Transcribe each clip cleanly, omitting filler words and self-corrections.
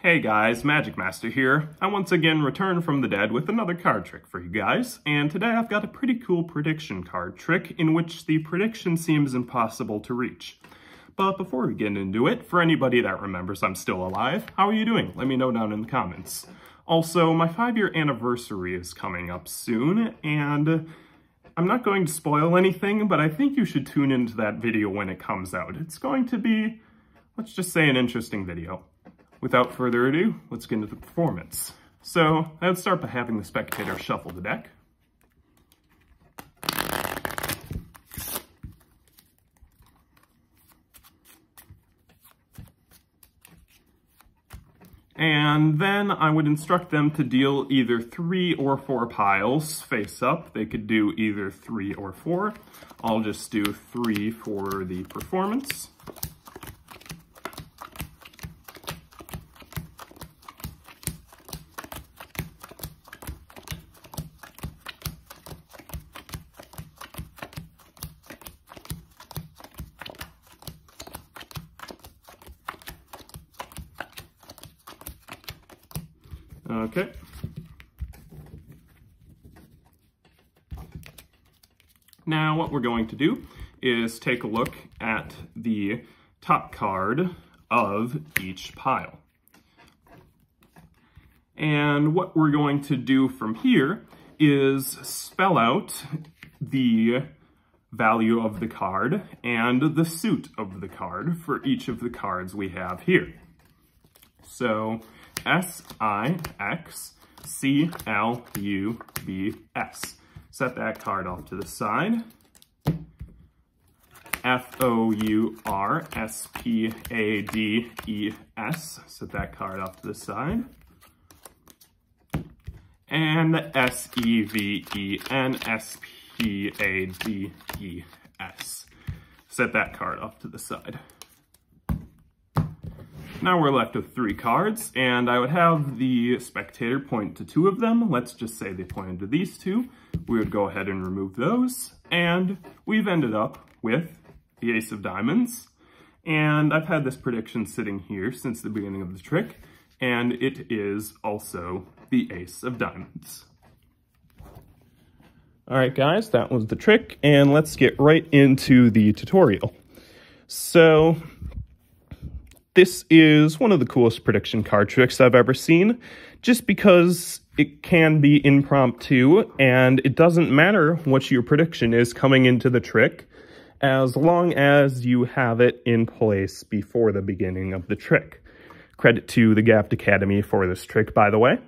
Hey guys, Magic Master here. I once again returned from the dead with another card trick for you guys, and today I've got a pretty cool prediction card trick in which the prediction seems impossible to reach. But before we get into it, for anybody that remembers I'm still alive, how are you doing? Let me know down in the comments. Also, my 5-year anniversary is coming up soon, and I'm not going to spoil anything, but I think you should tune into that video when it comes out. It's going to be, let's just say, an interesting video. Without further ado, let's get into the performance. So, I would start by having the spectator shuffle the deck. And then I would instruct them to deal either 3 or 4 piles face up. They could do either 3 or 4. I'll just do 3 for the performance. Okay. Now what we're going to do is take a look at the top card of each pile. And what we're going to do from here is spell out the value of the card and the suit of the card for each of the cards we have here. So S-I-X-C-L-U-B-S. Set that card off to the side. F-O-U-R-S-P-A-D-E-S. Set that card off to the side. And S-E-V-E-N-S-P-A-D-E-S. Set that card off to the side. Now we're left with 3 cards, and I would have the spectator point to 2 of them. Let's just say they pointed to these 2. We would go ahead and remove those, and we've ended up with the Ace of Diamonds. And I've had this prediction sitting here since the beginning of the trick, and it is also the Ace of Diamonds. Alright guys, that was the trick, and let's get right into the tutorial. So, this is one of the coolest prediction card tricks I've ever seen, just because it can be impromptu, and it doesn't matter what your prediction is coming into the trick, as long as you have it in place before the beginning of the trick. Credit to the Gapped Academy for this trick, by the way.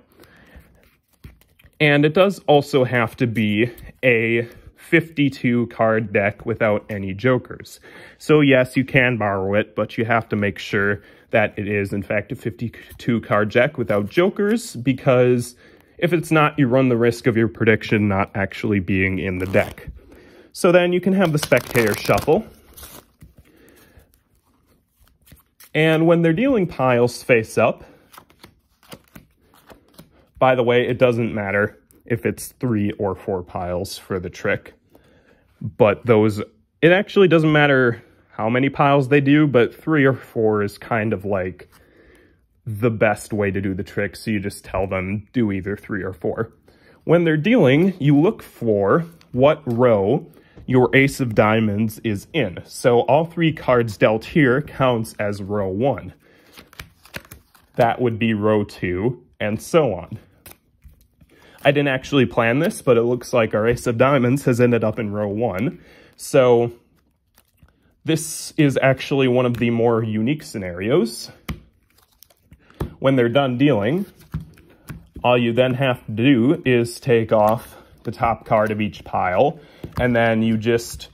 And it does also have to be a 52 card deck without any jokers. So yes, you can borrow it, but you have to make sure that it is in fact a 52 card deck without jokers, because if it's not, you run the risk of your prediction not actually being in the deck. So then you can have the spectator shuffle. And when they're dealing piles face up, by the way, it doesn't matter if it's 3 or 4 piles for the trick. But it actually doesn't matter how many piles they do, but 3 or 4 is kind of like the best way to do the trick, so you just tell them do either 3 or 4. When they're dealing, you look for what row your Ace of Diamonds is in. So all 3 cards dealt here counts as row 1. That would be row 2, and so on. I didn't actually plan this, but it looks like our Ace of Diamonds has ended up in row 1. So this is actually one of the more unique scenarios. When they're done dealing, all you then have to do is take off the top card of each pile, and then you just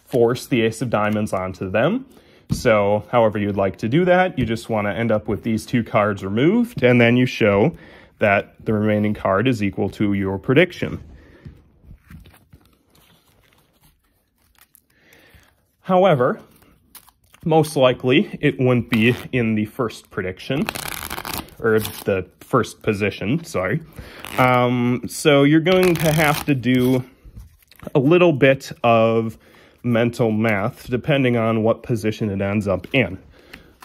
force the Ace of Diamonds onto them. So however you'd like to do that, you just want to end up with these 2 cards removed, and then you show that the remaining card is equal to your prediction. However, most likely it wouldn't be in the first prediction, or the first position, sorry. So you're going to have to do a little bit of mental math depending on what position it ends up in.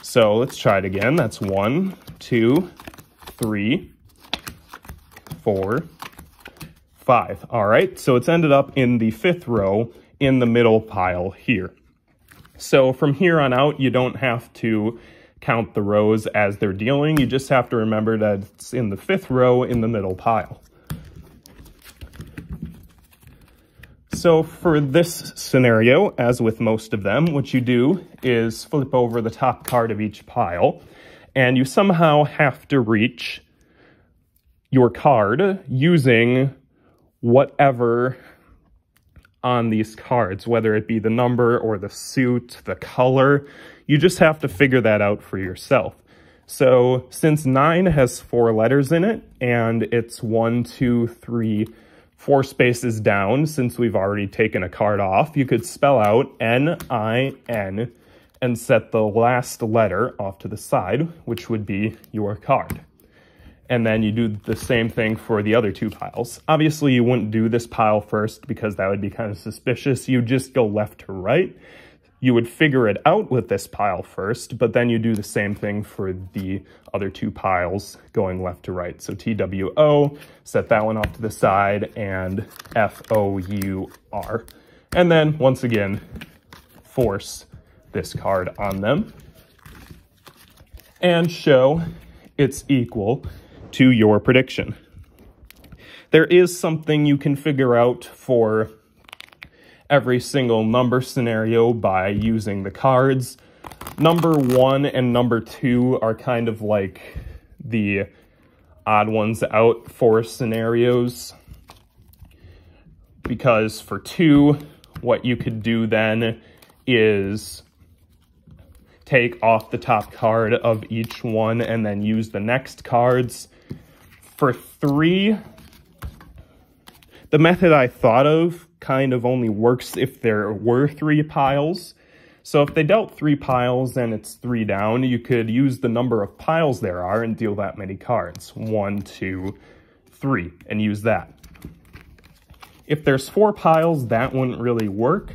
So let's try it again. That's 1, 2, 3, 4, 5. All right, so it's ended up in the 5th row in the middle pile here. So from here on out, you don't have to count the rows as they're dealing. You just have to remember that it's in the 5th row in the middle pile. So for this scenario, as with most of them, what you do is flip over the top card of each pile, and you somehow have to reach your card using whatever on these cards, whether it be the number or the suit, the color. You just have to figure that out for yourself. So since 9 has 4 letters in it, and it's 1, 2, 3, 4 spaces down, since we've already taken a card off, you could spell out N-I-N and set the last letter off to the side, which would be your card. And then you do the same thing for the other 2 piles. Obviously, you wouldn't do this pile first because that would be kind of suspicious. You just go left to right. You would figure it out with this pile first, but then you do the same thing for the other 2 piles going left to right. So T-W-O, set that one off to the side, and F-O-U-R. And then, once again, force this card on them and show it's equal to your prediction. There is something you can figure out for every single number scenario by using the cards. Number 1 and number 2 are kind of like the odd ones out for scenarios, because for 2, what you could do then is take off the top card of each one and then use the next cards. For 3, the method I thought of kind of only works if there were 3 piles. So if they dealt 3 piles and it's 3 down, you could use the number of piles there are and deal that many cards. 1, 2, 3, and use that. If there's 4 piles, that wouldn't really work.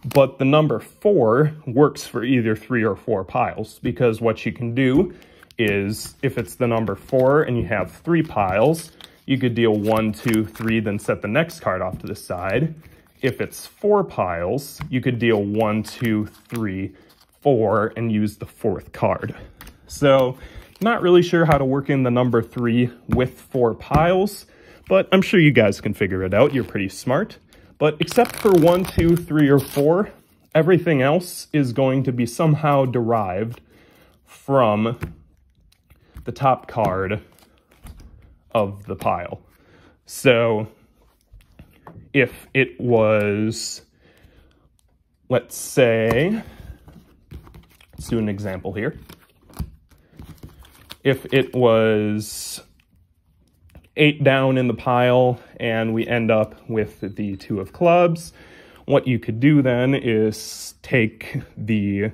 But the number 4 works for either 3 or 4 piles, because what you can do is, if it's the number 4 and you have 3 piles, you could deal 1, 2, 3, then set the next card off to the side. If it's 4 piles, you could deal 1, 2, 3, 4, and use the 4th card. So, not really sure how to work in the number 3 with 4 piles, but I'm sure you guys can figure it out. You're pretty smart. But except for 1, 2, 3, or 4, everything else is going to be somehow derived from the top card of the pile. So if it was, let's say, let's do an example here. If it was 8 down in the pile and we end up with the 2 of clubs, what you could do then is take the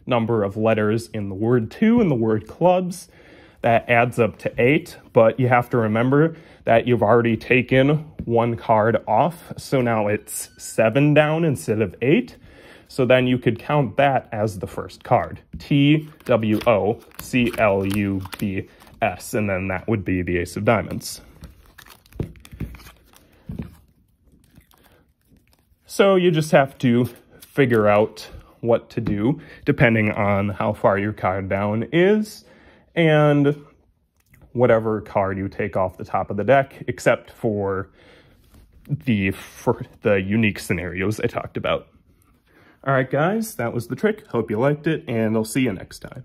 number of letters in the word 2 and the word clubs. That adds up to 8, but you have to remember that you've already taken 1 card off, so now it's 7 down instead of 8. So then you could count that as the first card. T-W-O-C-L-U-B-S, and then that would be the Ace of Diamonds. So you just have to figure out what to do depending on how far your card down is and whatever card you take off the top of the deck, except for the unique scenarios I talked about. All right, guys, that was the trick. Hope you liked it, and I'll see you next time.